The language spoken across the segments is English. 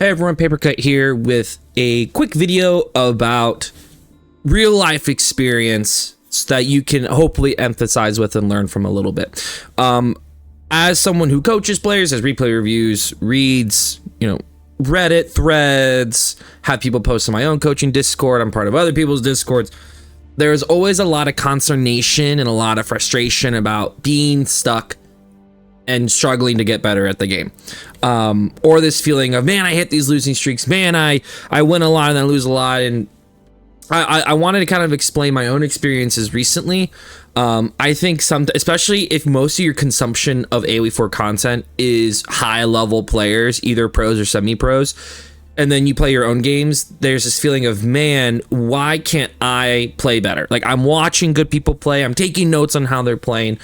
Hey everyone, Papercut here with a quick video about real life experience so that you can hopefully emphasize with and learn from a little bit. As someone who coaches players, has replay reviews, reads, Reddit threads, have people post on my own coaching Discord, I'm part of other people's Discords. There's always a lot of consternation and a lot of frustration about being stuck and struggling to get better at the game, or this feeling of, man, I hit these losing streaks, man, I win a lot and I lose a lot. And I wanted to kind of explain my own experiences recently. I think especially if most of your consumption of AOE4 content is high level players, either pros or semi-pros, and then you play your own games, there's this feeling of, man, why can't I play better? Like, I'm watching good people play, I'm taking notes on how they're playing,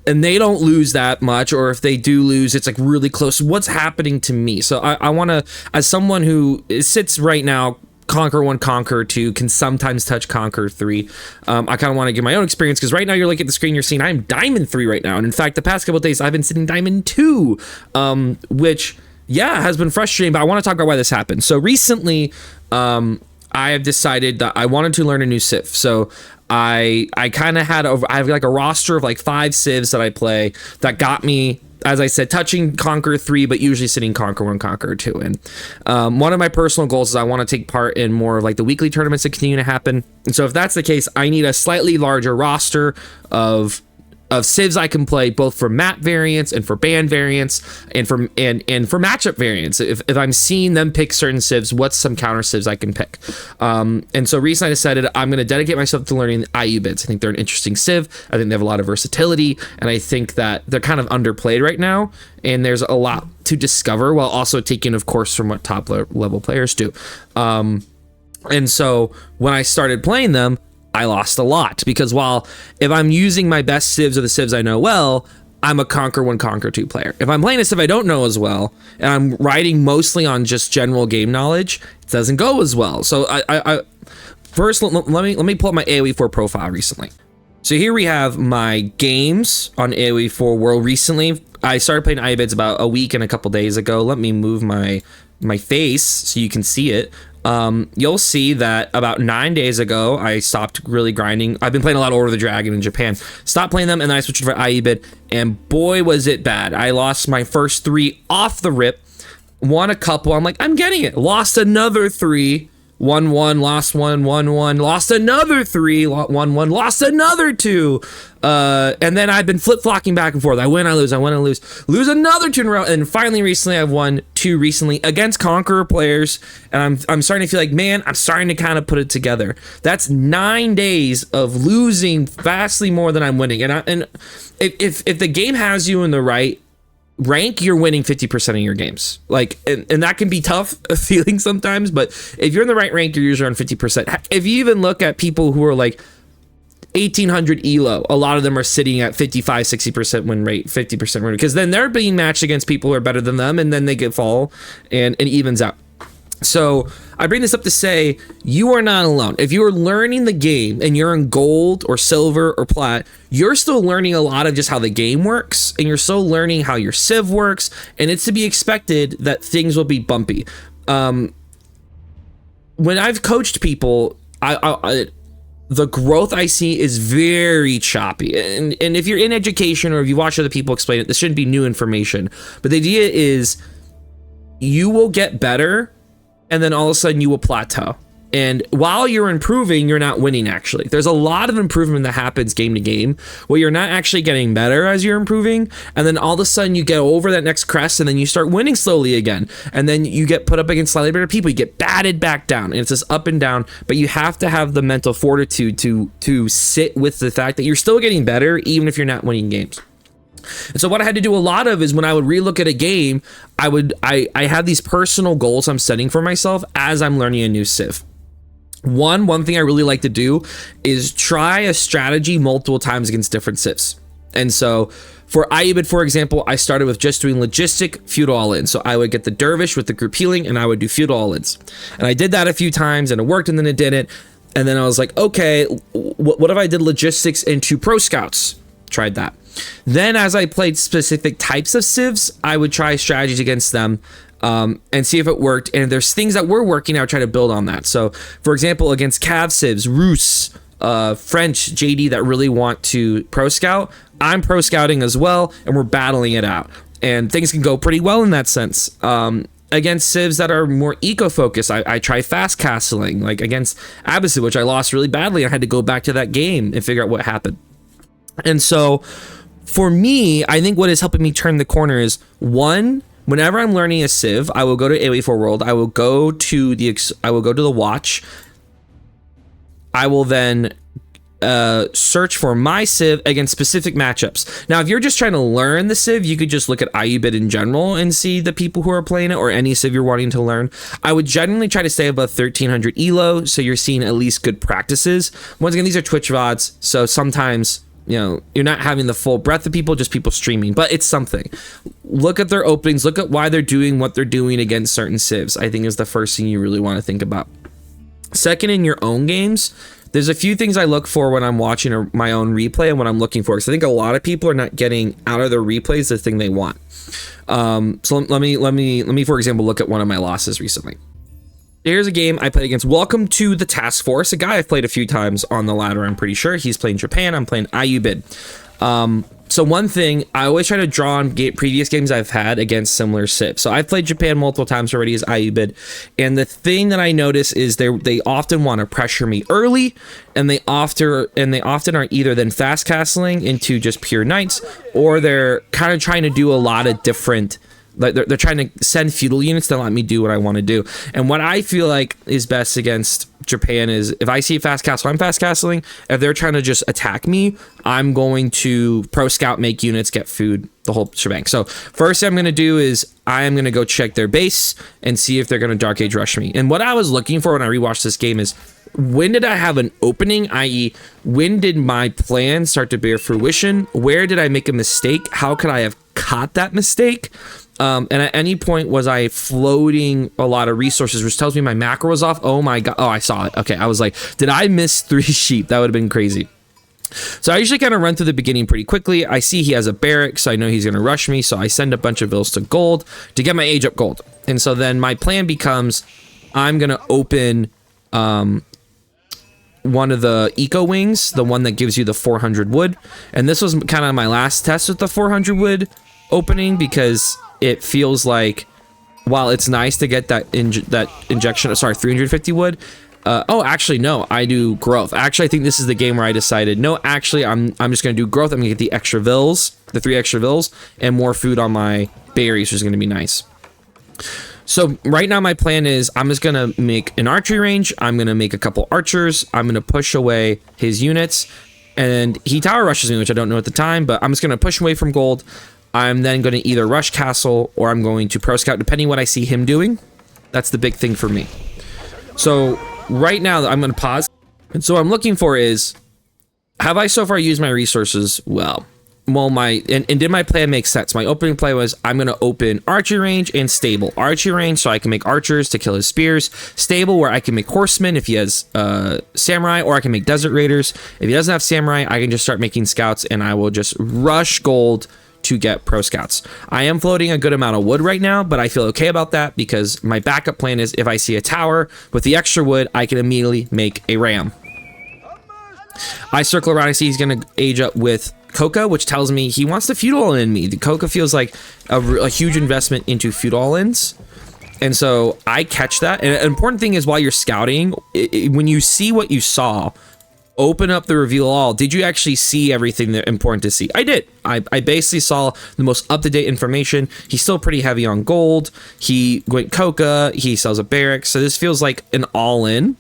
and they don't lose that much, or if they do lose, it's like really close. What's happening to me? So I want to, as someone who sits right now, Conquer 1, Conquer 2, can sometimes touch Conquer 3. I kind of want to give my own experience, because right now you're looking at the screen, you're seeing I'm Diamond 3 right now. And in fact, the past couple of days, I've been sitting Diamond 2, which, yeah, has been frustrating, but I want to talk about why this happened. So recently, I have decided that I wanted to learn a new civ. So I kind of I have like a roster of like 5 civs that I play that got me, as I said, touching Conquer 3, but usually sitting Conquer 1, Conquer 2. And one of my personal goals is I want to take part in more of like the weekly tournaments that continue to happen. And so if that's the case, I need a slightly larger roster of civs I can play, both for map variants and for band variants and for matchup variants. If I'm seeing them pick certain civs, what's some counter civs I can pick? And so recently I decided I'm going to dedicate myself to learning IU bids. I think they're an interesting civ. I think they have a lot of versatility, and I think that they're kind of underplayed right now, and there's a lot to discover while also taking, of course, from what top level players do. And so when I started playing them, I lost a lot, because while if I'm using my best civs or the civs I know well, I'm a Conquer 1, Conquer 2 player. If I'm playing a civ I don't know as well, and I'm riding mostly on just general game knowledge, it doesn't go as well. So I first let me pull up my AOE4 profile recently. So here we have my games on AOE4 World recently. I started playing IU about a week and a couple days ago. Let me move my face so you can see it. You'll see that about 9 days ago, I stopped really grinding. I've been playing a lot of Order of the Dragon in Japan. Stopped playing them, and then I switched for IU, and boy, was it bad. I lost my first 3 off the rip, won a couple. I'm like, I'm getting it. Lost another 3, won 1, lost 1, won 1, lost another 3, won 1, lost another 2. And then I've been flip-flocking back and forth. I win, I lose, I win, I lose another 2 in a row. And finally, recently, I've won 2 recently against Conqueror players. And I'm starting to feel like, man, I'm starting to kind of put it together. That's 9 days of losing vastly more than I'm winning. And if the game has you in the right rank, you're winning 50% of your games. Like, and that can be tough feeling sometimes, but if you're in the right rank, you're usually around 50%. If you even look at people who are like 1800 elo, a lot of them are sitting at 55-60% win rate, 50% win rate, because then they're being matched against people who are better than them, and then they get fall, and it evens out. So I bring this up to say, you are not alone. If you are learning the game and you're in gold or silver or plat, you're still learning a lot of just how the game works, and you're still learning how your civ works, and it's to be expected that things will be bumpy. When I've coached people, the growth I see is very choppy. And if you're in education or if you watch other people explain it, this shouldn't be new information. But the idea is you will get better, and then all of a sudden you will plateau. And while you're improving, you're not winning, actually. There's a lot of improvement that happens game to game where you're not actually getting better as you're improving, and then all of a sudden you get over that next crest, and then you start winning slowly again. And then you get put up against slightly better people. You get batted back down, and it's this up and down, but you have to have the mental fortitude to sit with the fact that you're still getting better even if you're not winning games. And so what I had to do a lot of is when I would relook at a game, I have these personal goals I'm setting for myself as I'm learning a new civ. One thing I really like to do is try a strategy multiple times against different civs. And so for IUBID, for example, I started with just doing logistic feudal all-ins. So I would get the dervish with the group healing, and I would do feudal all-ins. And I did that a few times, and it worked, and then it didn't. And then I was like, okay, what if I did logistics into pro scouts? Tried that. Then as I played specific types of civs, I would try strategies against them. and see if it worked. And if there's things that were working, I would try to build on that. So, for example, against Cav Civs, Roos, French, JD that really want to pro scout, I'm pro scouting as well, and we're battling it out. And things can go pretty well in that sense. Against civs that are more eco-focused, I try fast castling, like against Abyssal, which I lost really badly. I had to go back to that game and figure out what happened. And so for me, I think what is helping me turn the corner is, one, whenever I'm learning a civ, I will go to AOE4 World, I will go to the watch, I will then search for my civ against specific matchups. Now, if you're just trying to learn the civ, you could just look at IUBIT in general and see the people who are playing it, or any civ you're wanting to learn. I would generally try to stay above 1300 elo, so you're seeing at least good practices. Once again, these are Twitch VODs, so sometimes, you know, you're not having the full breadth of people, just people streaming, but it's something. Look at their openings, look at why they're doing what they're doing against certain civs, I think is the first thing you really want to think about. Second, in your own games, there's a few things I look for when I'm watching my own replay and what I'm looking for, because I think a lot of people are not getting out of their replays the thing they want. So let me, for example, look at one of my losses recently. Here's a game I played against Welcome to the Task Force, a guy I've played a few times on the ladder, I'm pretty sure. He's playing Japan, I'm playing IUBID. So one thing, I always try to draw on previous games I've had against similar civs. So I've played Japan multiple times already as IUBID, and the thing that I notice is they often want to pressure me early, and they often are either then fast castling into just pure knights, or they're kind of trying to do a lot of different, like they're trying to send feudal units to let me do what I want to do. And what I feel like is best against Japan is, if I see a fast castle, I'm fast castling. If they're trying to just attack me, I'm going to pro scout, make units, get food, the whole shebang. So first thing I'm going to do is I am going to go check their base and see if they're going to Dark Age rush me. And what I was looking for when I rewatched this game is, when did I have an opening, i.e. when did my plan start to bear fruition? Where did I make a mistake? How could I have caught that mistake? And at any point was I floating a lot of resources, which tells me my macro was off. Oh my god. Oh, I saw it. Okay, I was like, did I miss 3 sheep? That would have been crazy. So I usually kind of run through the beginning pretty quickly. I see he has a barrack, so I know he's going to rush me. So I send a bunch of vills to gold to get my age up gold. And so then my plan becomes, I'm going to open one of the eco wings, the one that gives you the 400 wood. And this was kind of my last test with the 400 wood opening, because it feels like, while it's nice to get that injection, sorry, 350 wood. Oh, actually, no, I do growth. Actually, I think this is the game where I decided, no, actually, I'm just going to do growth. I'm going to get the extra vills, the 3 extra vills, and more food on my berries, which is going to be nice. So right now my plan is, I'm just going to make an archery range. I'm going to make a couple archers. I'm going to push away his units, and he tower rushes me, which I don't know at the time, but I'm just going to push away from gold. I'm then going to either rush castle, or I'm going to pro scout, depending what I see him doing. That's the big thing for me. So right now I'm going to pause. And so what I'm looking for is, have I so far used my resources well? Well, and did my plan make sense? My opening play was, I'm going to open archery range and stable. Archery range, so I can make archers to kill his spears. Stable, where I can make horsemen if he has samurai, or I can make desert raiders. If he doesn't have samurai, I can just start making scouts, and I will just rush gold to get pro scouts. I am floating a good amount of wood right now, but I feel okay about that, because my backup plan is, if I see a tower with the extra wood, I can immediately make a ram. I circle around, I see he's going to age up with Coca, which tells me he wants to feudal in me. The Coca feels like a huge investment into feudal ins. And so I catch that. And an important thing is, while you're scouting, when you see what you saw, open up the reveal all. Did you actually see everything that important to see? I did. I basically saw the most up-to-date information. He's still pretty heavy on gold. He went Coca. He sells a barrack. So this feels like an all-in.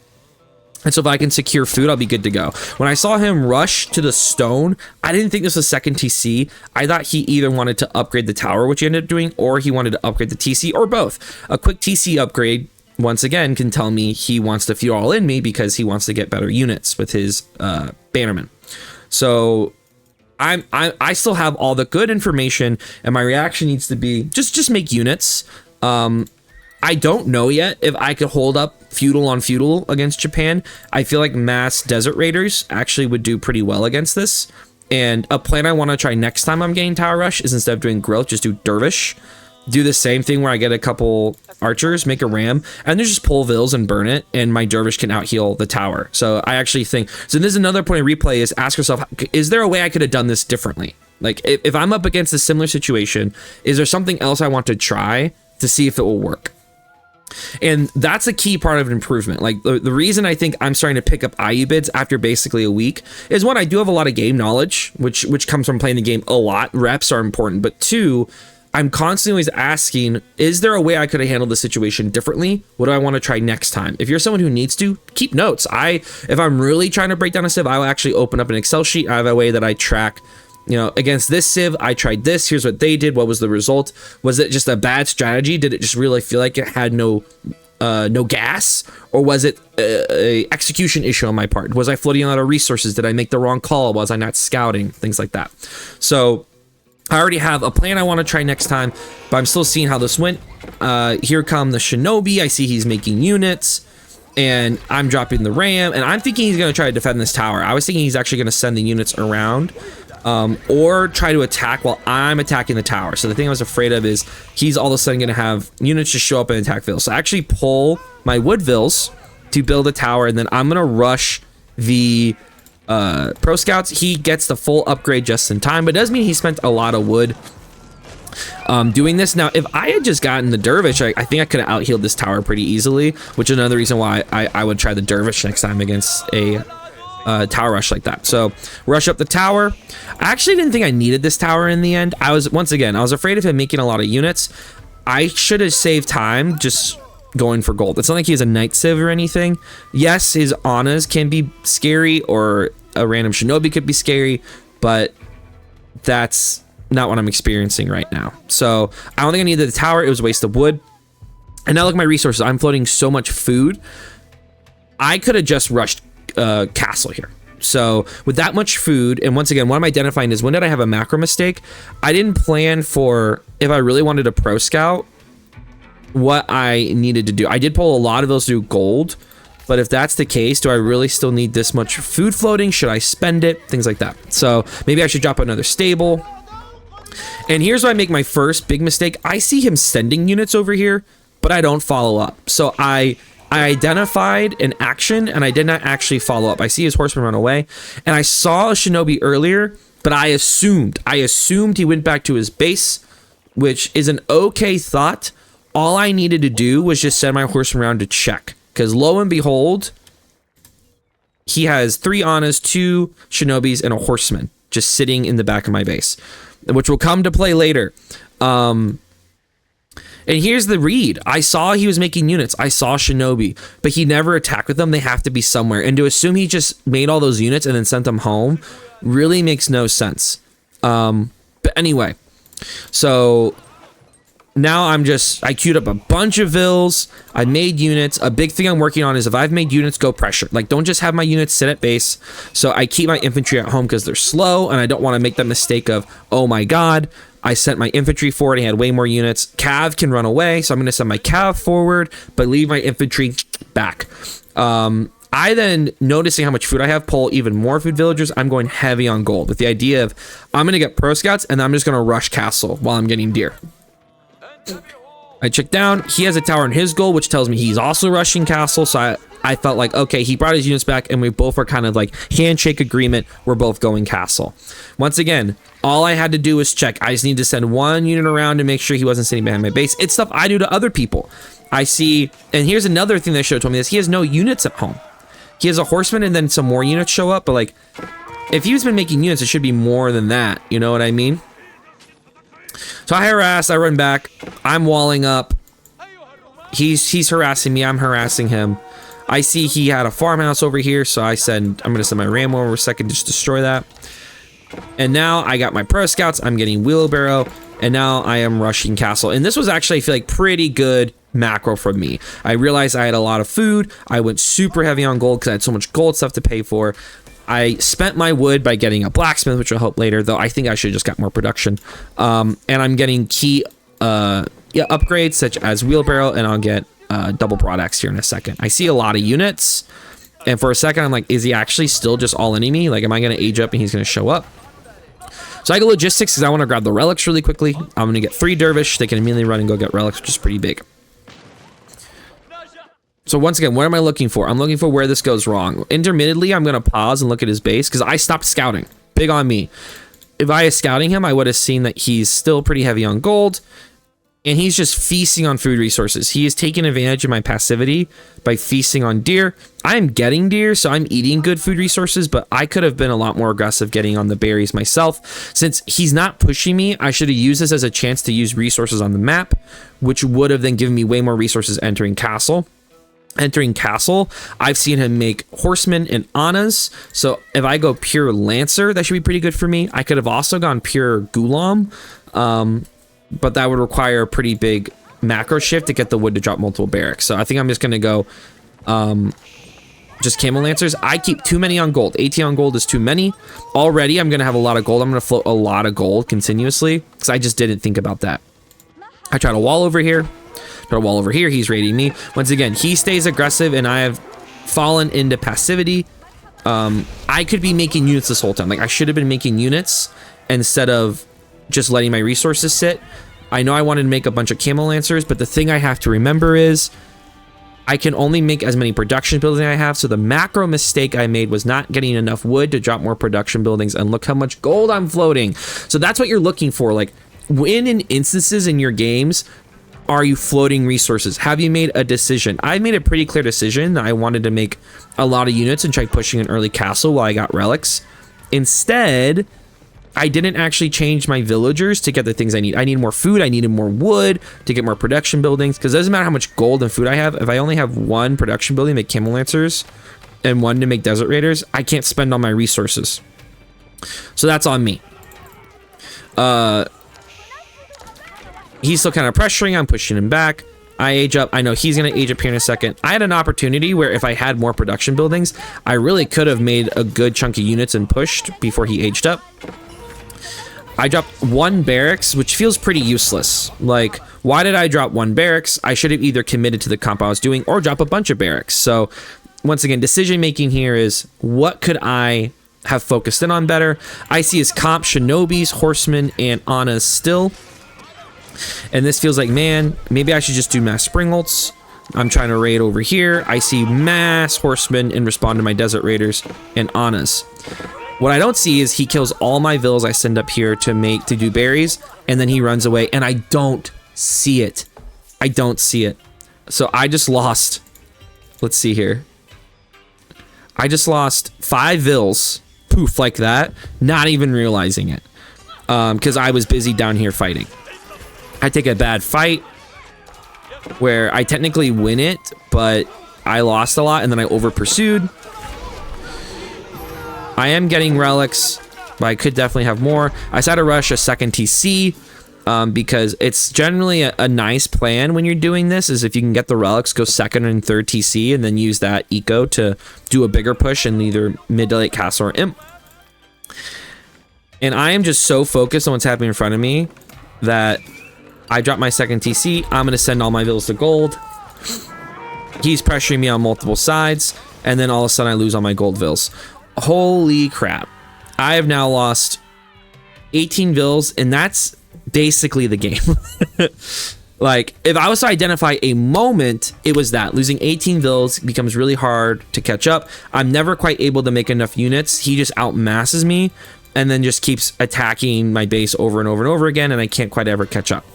And so if I can secure food, I'll be good to go. When I saw him rush to the stone, I didn't think this was second TC. I thought he either wanted to upgrade the tower, which he ended up doing, or he wanted to upgrade the TC, or both. A quick TC upgrade, once again, can tell me he wants to feud all in me, because he wants to get better units with his bannerman. So I still have all the good information, and my reaction needs to be just make units. I don't know yet if I could hold up feudal on feudal against Japan. I feel like mass desert raiders actually would do pretty well against this. And a plan I want to try next time I'm getting tower rush is, instead of doing growth, just do dervish. do the same thing where I get a couple archers, make a ram, and then just pull vills and burn it, and my dervish can out heal the tower. So I actually think, so this is another point of replay, is ask yourself, is there a way I could have done this differently? Like, if I'm up against a similar situation, is there something else I want to try to see if it will work? And that's a key part of an improvement. Like, the reason I think I'm starting to pick up IU bids after basically a week is, one, I do have a lot of game knowledge, which comes from playing the game a lot. Reps are important, but two, I'm constantly always asking, is there a way I could have handled the situation differently? What do I want to try next time? If you're someone who needs to, keep notes. If I'm really trying to break down a civ, I will actually open up an Excel sheet. I have a way that I track, you know, against this civ, I tried this. Here's what they did. What was the result? Was it just a bad strategy? Did it just really feel like it had no gas? Or was it a execution issue on my part? Was I floating a lot of resources? Did I make the wrong call? Was I not scouting? Things like that. So I already have a plan I want to try next time, but I'm still seeing how this went. Here come the shinobi. I see he's making units, and I'm dropping the ram, and I'm thinking he's going to try to defend this tower. I was thinking he's actually going to send the units around, or try to attack while I'm attacking the tower. So the thing I was afraid of is he's all of a sudden going to have units just show up and attack vills. So I actually pull my wood vills to build a tower, and then I'm going to rush the pro scouts. He gets the full upgrade just in time, but it does mean he spent a lot of wood doing this. Now, if I had just gotten the dervish, I think I could have out healed this tower pretty easily, which is another reason why I would try the dervish next time against a tower rush like that. So rush up the tower. I actually didn't think I needed this tower in the end. I was afraid of him making a lot of units. I should have saved time just going for gold. It's not like he has a night civ or anything. Yes, his Annas can be scary, or a random shinobi could be scary, but that's not what I'm experiencing right now. So I don't think I needed the tower. It was a waste of wood. And now look at my resources. I'm floating so much food. I could have just rushed castle here. So with that much food, and once again, what I'm identifying is, when did I have a macro mistake? I didn't plan for, if I really wanted a pro scout, what I needed to do. I did pull a lot of those to gold, but if that's the case, do I really still need this much food floating? Should I spend it? Things like that. So maybe I should drop another stable. And here's where I make my first big mistake. I see him sending units over here, but I don't follow up. So I identified an action, and I did not actually follow up. I see his horseman run away, and I saw a shinobi earlier, but I assumed he went back to his base, which is an okay thought. All I needed to do was just send my horseman around to check, because lo and behold, he has 3 Annas, 2 shinobis, and a horseman just sitting in the back of my base, which will come to play later. And here's the read. I saw he was making units. I saw shinobi, but he never attacked with them. They have to be somewhere. And to assume he just made all those units and then sent them home really makes no sense. But anyway, so now I queued up a bunch of vills. I made units. A big thing I'm working on is, if I've made units, go pressure. Like, don't just have my units sit at base. So I keep my infantry at home because they're slow, and I don't want to make the mistake of, oh my god, I sent my infantry forward, I had way more units. Cav can run away, so I'm going to send my Cav forward, but leave my infantry back. I then, noticing how much food I have, pull even more food villagers. I'm going heavy on gold with the idea of, I'm going to get pro scouts, and I'm just going to rush castle while I'm getting deer. I check down. He has a tower in his goal, which tells me he's also rushing castle. So I felt like, okay, he brought his units back, and we both were kind of like handshake agreement. We're both going castle. Once again, all I had to do was check. I just need to send 1 unit around to make sure he wasn't sitting behind my base. It's stuff I do to other people. I see, and here's another thing that should have told me this. He has no units at home. He has a horseman, and then some more units show up. But like, if he's been making units, it should be more than that. You know what I mean? So I harass, I run back, I'm walling up. He's harassing me, I'm harassing him. I see he had a farmhouse over here, so I'm gonna send my ram over a second to just destroy that. And now I got my pro scouts, I'm getting wheelbarrow, and now I am rushing castle. And this was actually, I feel like, pretty good macro from me. I realized I had a lot of food. I went super heavy on gold because I had so much gold stuff to pay for. I spent my wood by getting a blacksmith, which will help later, though I think I should just got more production. And I'm getting key upgrades such as wheelbarrow, and I'll get double broad axe here in a second. I see a lot of units, and for a second I'm like, is he actually still just all in me? Like, am I going to age up and he's going to show up? So I go logistics because I want to grab the relics really quickly. I'm going to get 3 dervish. They can immediately run and go get relics, which is pretty big. So once again, what am I looking for? I'm looking for where this goes wrong. Intermittently, I'm going to pause and look at his base because I stopped scouting. Big on me. If I was scouting him, I would have seen that he's still pretty heavy on gold. And he's just feasting on food resources. He is taking advantage of my passivity by feasting on deer. I'm getting deer, so I'm eating good food resources, but I could have been a lot more aggressive getting on the berries myself. Since he's not pushing me, I should have used this as a chance to use resources on the map, which would have then given me way more resources entering castle. Entering castle, I've seen him make horsemen and Annas. So if I go pure Lancer, that should be pretty good for me. I could have also gone pure Gulam. But that would require a pretty big macro shift to get the wood to drop multiple barracks. So I think I'm just going to go just Camel Lancers. I keep too many on gold. 18 on gold is too many. Already, I'm going to have a lot of gold. I'm going to float a lot of gold continuously because I just didn't think about that. I try to wall over here. Try to wall over here. He's raiding me. Once again, he stays aggressive and I have fallen into passivity. I could be making units this whole time. Like I should have been making units instead of just letting my resources sit. I know I wanted to make a bunch of Camel Lancers, but the thing I have to remember is I can only make as many production buildings I have. So the macro mistake I made was not getting enough wood to drop more production buildings, and look how much gold I'm floating. So that's what you're looking for. Like when in instances in your games are you floating resources? Have you made a decision? I made a pretty clear decision that I wanted to make a lot of units and try pushing an early castle while I got relics. Instead, I didn't actually change my villagers to get the things I need. I need more food. I needed more wood to get more production buildings, because it doesn't matter how much gold and food I have. If I only have 1 production building to make Camel Lancers and 1 to make Desert Raiders, I can't spend all my resources. So that's on me. He's still kind of pressuring. I'm pushing him back. I age up. I know he's going to age up here in a second. I had an opportunity where if I had more production buildings, I really could have made a good chunk of units and pushed before he aged up. I dropped 1 barracks, which feels pretty useless. Like, why did I drop 1 barracks? I should have either committed to the comp I was doing or drop a bunch of barracks. So, once again, decision making here is what could I have focused in on better? I see his comp Shinobis, Horsemen, and Annas still. And this feels like, man, maybe I should just do mass Springholts. I'm trying to raid over here. I see mass Horsemen and respond to my Desert Raiders and Annas. What I don't see is he kills all my villas I send up here to do berries, and then he runs away, and I don't see it. I don't see it. So I just lost, let's see here. I just lost 5 vills, poof, like that, not even realizing it, because I was busy down here fighting. I take a bad fight where I technically win it, but I lost a lot, and then I over pursued. I am getting relics, but I could definitely have more. I decided to rush a second TC because it's generally a nice plan when you're doing this, is if you can get the relics, go second and third TC, and then use that eco to do a bigger push in either mid to late castle or imp. And I am just so focused on what's happening in front of me that I drop my second TC. I'm going to send all my villas to gold. He's pressuring me on multiple sides, and then all of a sudden I lose all my gold vills. Holy crap. I have now lost 18 vills, and that's basically the game. Like, if I was to identify a moment, it was that. Losing 18 vills becomes really hard to catch up. I'm never quite able to make enough units. He just outmasses me, and then just keeps attacking my base over and over and over again, and I can't quite ever catch up.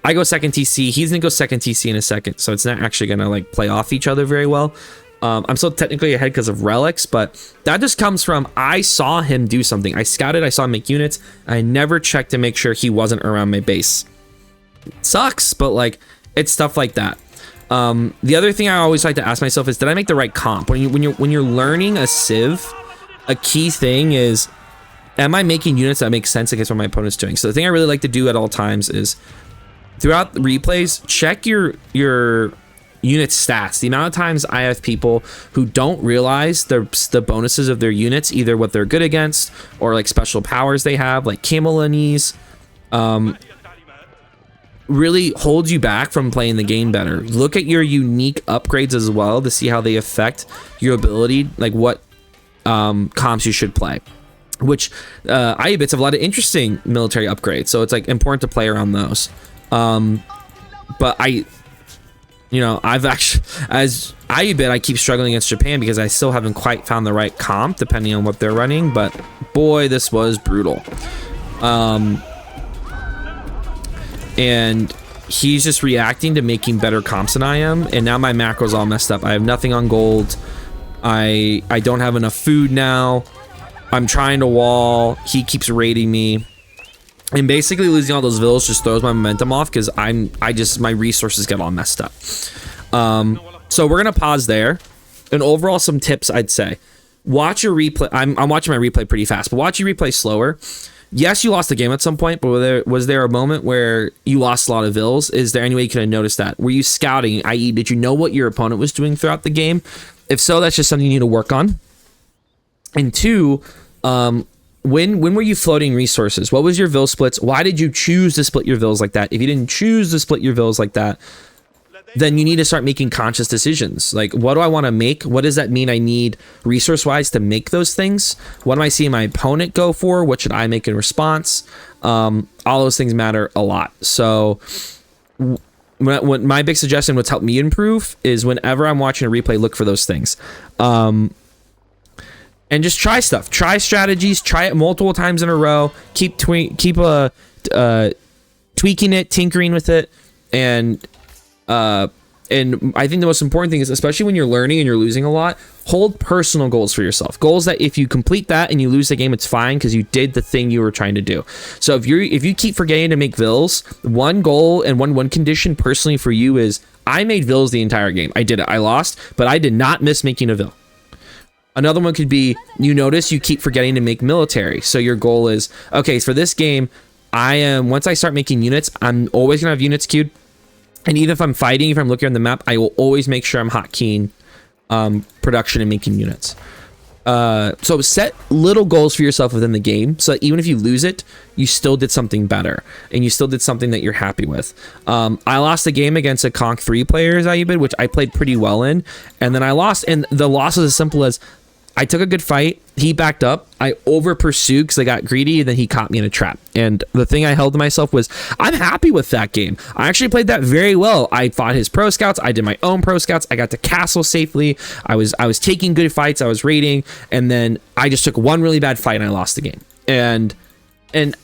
I go second TC. He's going to go second TC in a second, so it's not actually going to, like, play off each other very well. I'm still technically ahead because of relics, but that just comes from I saw him do something. I scouted, I saw him make units. I never checked to make sure he wasn't around my base. It sucks, but like it's stuff like that. The other thing I always like to ask myself is, did I make the right comp? When you're learning a civ, a key thing is, am I making units that make sense against what my opponent's doing? So the thing I really like to do at all times is throughout the replays, check your unit stats. The amount of times I have people who don't realize the bonuses of their units, either what they're good against or like special powers they have, like Camelanese, really holds you back from playing the game better. Look at your unique upgrades as well to see how they affect your ability, like what comps you should play. which IE-bits have a lot of interesting military upgrades, so it's like important to play around those. But I've actually, as IE-bit, I keep struggling against Japan because I still haven't quite found the right comp depending on what they're running, but boy, this was brutal. And he's just reacting to making better comps than I am, and now my macro's all messed up. I have nothing on gold. I don't have enough food now. I'm trying to wall. He keeps raiding me. And basically losing all those villas just throws my momentum off because my resources get all messed up. So we're gonna pause there. And overall, some tips I'd say. Watch your replay. I'm watching my replay pretty fast, but watch your replay slower. Yes, you lost the game at some point, but was there a moment where you lost a lot of vills? Is there any way you could have noticed that? Were you scouting, i.e., did you know what your opponent was doing throughout the game? If so, that's just something you need to work on. And two, when were you floating resources? What was your vill splits? Why did you choose to split your vills like that? If you didn't choose to split your vills like that, then you need to start making conscious decisions. Like, what do I want to make? What does that mean I need resource-wise to make those things? What am I seeing my opponent go for? What should I make in response? All those things matter a lot. So when my big suggestion, what's helped me improve, is whenever I'm watching a replay, look for those things. And just try stuff. Try strategies. Try it multiple times in a row. Keep tweaking it, tinkering with it, and I think the most important thing is, especially when you're learning and you're losing a lot, hold personal goals for yourself. Goals that if you complete that and you lose the game, it's fine because you did the thing you were trying to do. So if you keep forgetting to make vills, one goal and one condition personally for you is, I made vills the entire game. I did it. I lost, but I did not miss making a vill. Another one could be, you notice you keep forgetting to make military. So your goal is, okay, for this game, once I start making units, I'm always gonna have units queued. And even if I'm fighting, if I'm looking on the map, I will always make sure I'm hotkeying production and making units. So set little goals for yourself within the game, so that even if you lose it, you still did something better, and you still did something that you're happy with. I lost a game against a Conk 3 player, as IE-bit, which I played pretty well in, and then I lost, and the loss was as simple as, I took a good fight, he backed up, I over pursued because I got greedy, and then he caught me in a trap. And the thing I held to myself was, I'm happy with that game. I actually played that very well. I fought his pro scouts, I did my own pro scouts, I got to castle safely, I was taking good fights, I was raiding, and then I just took one really bad fight and I lost the game. And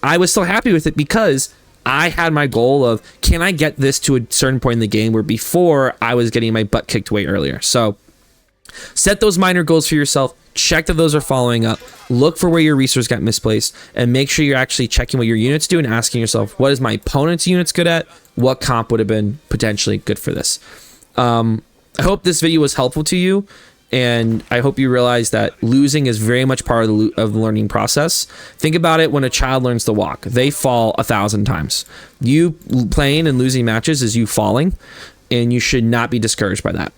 I was still happy with it because I had my goal of, can I get this to a certain point in the game, where before I was getting my butt kicked way earlier. So set those minor goals for yourself, check that those are following up, look for where your resource got misplaced, and make sure you're actually checking what your units do and asking yourself, what is my opponent's units good at? What comp would have been potentially good for this? I hope this video was helpful to you, and I hope you realize that losing is very much part of the learning process. Think about it when a child learns to walk. They fall 1,000 times. You playing and losing matches is you falling, and you should not be discouraged by that.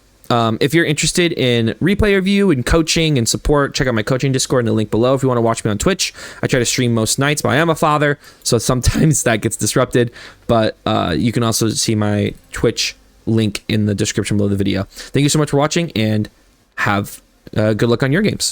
If you're interested in replay review and coaching and support, check out my coaching Discord in the link below. If you want to watch me on Twitch, I try to stream most nights, but I am a father, so sometimes that gets disrupted. But you can also see my Twitch link in the description below the video. Thank you so much for watching, and have good luck on your games.